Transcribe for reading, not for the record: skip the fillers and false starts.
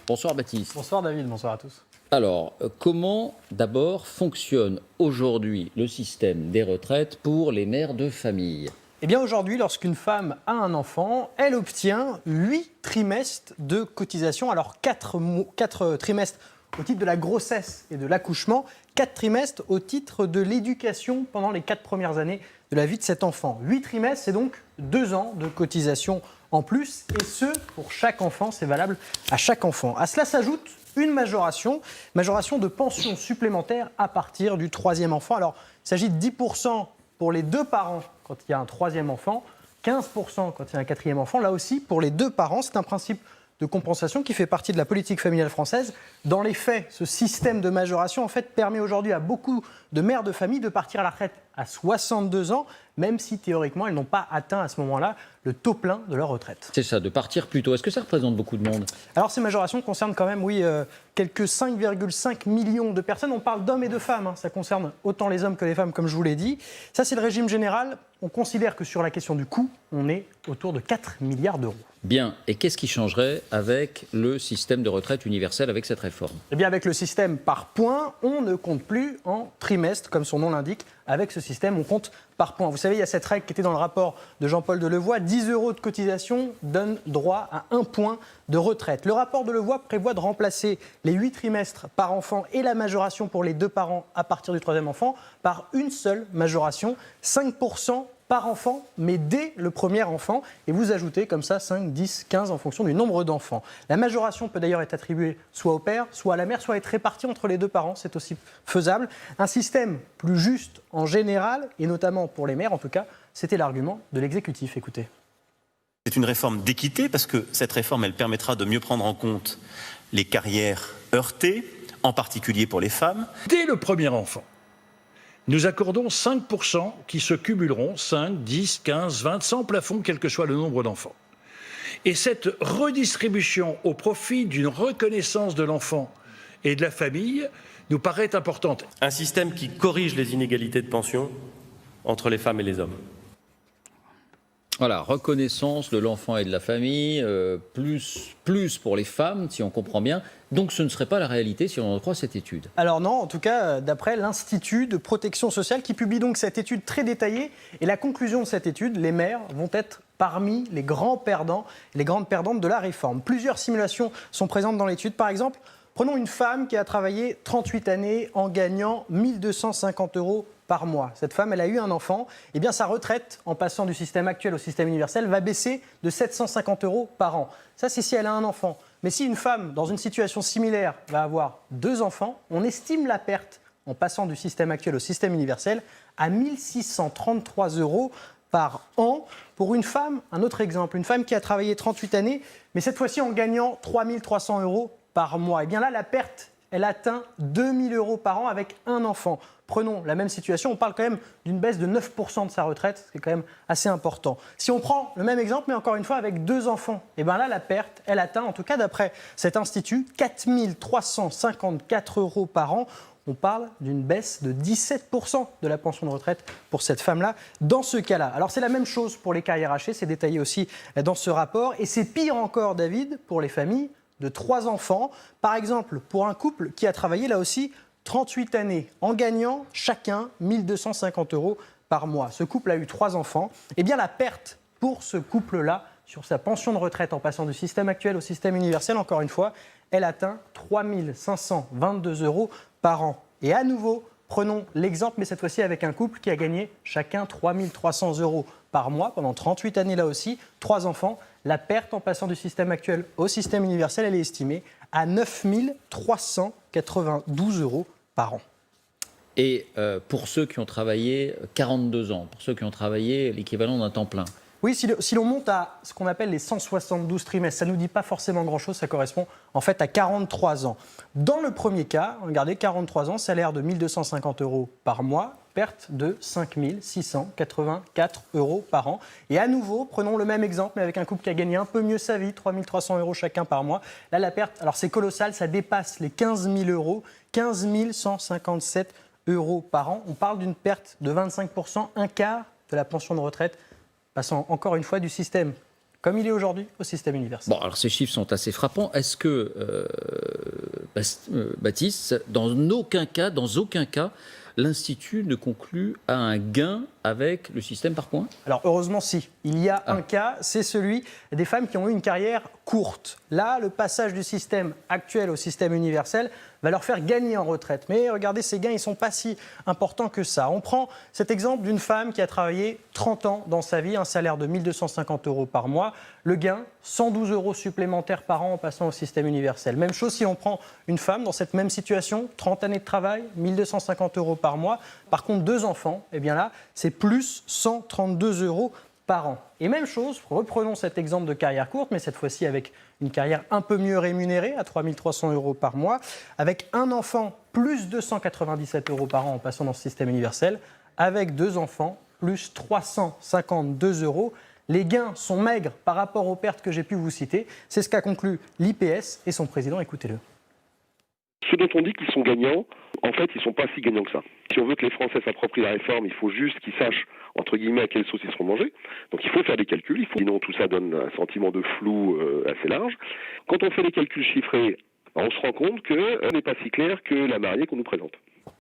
Bonsoir Baptiste. Bonsoir David, bonsoir à tous. Alors, comment d'abord fonctionne aujourd'hui le système des retraites pour les mères de famille ? Eh bien aujourd'hui, lorsqu'une femme a un enfant, elle obtient 8 trimestres de cotisation. Alors 4 trimestres au titre de la grossesse et de l'accouchement, 4 trimestres au titre de l'éducation pendant les 4 premières années de la vie de cet enfant. 8 trimestres, c'est donc 2 ans de cotisation en plus, et ce, pour chaque enfant, c'est valable à chaque enfant. À cela s'ajoute une majoration de pension supplémentaire à partir du 3e enfant. Alors, il s'agit de 10% pour les 2 parents quand il y a un 3e enfant, 15% quand il y a un 4e enfant. Là aussi, pour les 2 parents, c'est un principe de compensation qui fait partie de la politique familiale française. Dans les faits, ce système de majoration en fait, permet aujourd'hui à beaucoup de mères de famille de partir à la retraite à 62 ans, même si théoriquement elles n'ont pas atteint à ce moment-là le taux plein de leur retraite. C'est ça, de partir plus tôt. Est-ce que ça représente beaucoup de monde ? Alors ces majorations concernent quand même, quelques 5,5 millions de personnes. On parle d'hommes et de femmes, ça concerne autant les hommes que les femmes, comme je vous l'ai dit. Ça, c'est le régime général. On considère que sur la question du coût, on est autour de 4 milliards d'euros. Bien, et qu'est-ce qui changerait avec le système de retraite universel, avec cette réforme ? Eh bien, avec le système par points, on ne compte plus en trimestre, comme son nom l'indique. Avec ce système, on compte par points. Vous savez, il y a cette règle qui était dans le rapport de Jean-Paul Delevoye. 10 € de cotisation donnent droit à 1 point de retraite. Le rapport de Delevoye prévoit de remplacer les 8 trimestres par enfant et la majoration pour les 2 parents à partir du 3e enfant par une seule majoration, 5% par enfant, mais dès le premier enfant. Et vous ajoutez comme ça 5, 10, 15 en fonction du nombre d'enfants. La majoration peut d'ailleurs être attribuée soit au père, soit à la mère, soit être répartie entre les 2 parents. C'est aussi faisable. Un système plus juste en général, et notamment pour les mères en tout cas, c'était l'argument de l'exécutif. Écoutez. C'est une réforme d'équité parce que cette réforme, elle permettra de mieux prendre en compte les carrières heurtées, en particulier pour les femmes. Dès le premier enfant, nous accordons 5% qui se cumuleront, 5, 10, 15, 20, sans plafond, quel que soit le nombre d'enfants. Et cette redistribution au profit d'une reconnaissance de l'enfant et de la famille nous paraît importante. Un système qui corrige les inégalités de pension entre les femmes et les hommes. Voilà, reconnaissance de l'enfant et de la famille, plus pour les femmes, si on comprend bien. Donc ce ne serait pas la réalité si on en croit cette étude. Alors non, en tout cas, d'après l'Institut de protection sociale qui publie donc cette étude très détaillée. Et la conclusion de cette étude, les mères vont être parmi les grands perdants, les grandes perdantes de la réforme. Plusieurs simulations sont présentes dans l'étude. Par exemple, prenons une femme qui a travaillé 38 années en gagnant 1 250 € par mois. Cette femme, elle a eu un enfant. Eh bien, sa retraite, en passant du système actuel au système universel, va baisser de 750 € par an. Ça, c'est si elle a un enfant. Mais si une femme, dans une situation similaire, va avoir 2 enfants, on estime la perte, en passant du système actuel au système universel, à 1 633 € par an. Pour une femme, un autre exemple, une femme qui a travaillé 38 années, mais cette fois-ci en gagnant 3 300 € par mois. Eh bien là, la perte, elle atteint 2 000 € par an avec un enfant. Prenons la même situation, on parle quand même d'une baisse de 9% de sa retraite, ce qui est quand même assez important. Si on prend le même exemple, mais encore une fois avec 2 enfants, et bien là, la perte, elle atteint, en tout cas d'après cet institut, 4 354 € par an. On parle d'une baisse de 17% de la pension de retraite pour cette femme-là, dans ce cas-là. Alors c'est la même chose pour les carrières hachées, c'est détaillé aussi dans ce rapport, et c'est pire encore, David, pour les familles de 3 enfants. Par exemple, pour un couple qui a travaillé là aussi 38 années en gagnant chacun 1 250 € par mois. Ce couple a eu 3 enfants. Eh bien, la perte pour ce couple-là sur sa pension de retraite en passant du système actuel au système universel, encore une fois, elle atteint 3 522 € par an. Et à nouveau, prenons l'exemple, mais cette fois-ci avec un couple qui a gagné chacun 3 300 € par mois pendant 38 années là aussi, 3 enfants. La perte en passant du système actuel au système universel, elle est estimée à 9 392 € par an. Et pour ceux qui ont travaillé 42 ans, pour ceux qui ont travaillé l'équivalent d'un temps plein. Oui, si l'on monte à ce qu'on appelle les 172 trimestres, ça ne nous dit pas forcément grand-chose, ça correspond en fait à 43 ans. Dans le premier cas, regardez, 43 ans, salaire de 1 250 € par mois, perte de 5 684 € par an. Et à nouveau, prenons le même exemple, mais avec un couple qui a gagné un peu mieux sa vie, 3 300 € chacun par mois. Là, la perte, alors c'est colossal, ça dépasse les 15 000 €, 15 157 € par an. On parle d'une perte de 25%, un quart de la pension de retraite, passant encore une fois du système comme il est aujourd'hui au système universel. Bon, alors ces chiffres sont assez frappants. Est-ce que, Baptiste, dans aucun cas, l'Institut ne conclut à un gain avec le système par points? Alors heureusement si, il y a un cas, c'est celui des femmes qui ont eu une carrière courte. Là, le passage du système actuel au système universel va leur faire gagner en retraite. Mais regardez, ces gains, ils ne sont pas si importants que ça. On prend cet exemple d'une femme qui a travaillé 30 ans dans sa vie, un salaire de 1 250 € par mois. Le gain, 112 € supplémentaires par an en passant au système universel. Même chose si on prend une femme dans cette même situation, 30 années de travail, 1 250 € par mois. Par contre, 2 enfants, eh bien là, c'est plus 132 € par an. Et même chose, reprenons cet exemple de carrière courte, mais cette fois-ci avec une carrière un peu mieux rémunérée, à 3 300 € par mois, avec un enfant, plus 297 € par an en passant dans ce système universel, avec 2 enfants, plus 352 €. Les gains sont maigres par rapport aux pertes que j'ai pu vous citer. C'est ce qu'a conclu l'IPS et son président, écoutez-le. Ceux dont on dit qu'ils sont gagnants, en fait, ils ne sont pas si gagnants que ça. Si on veut que les Français s'approprient la réforme, il faut juste qu'ils sachent, entre guillemets, à quelle sauce ils seront mangés. Donc il faut faire des calculs, sinon tout ça donne un sentiment de flou assez large. Quand on fait les calculs chiffrés, on se rend compte qu'on n'est pas si clair que la mariée qu'on nous présente.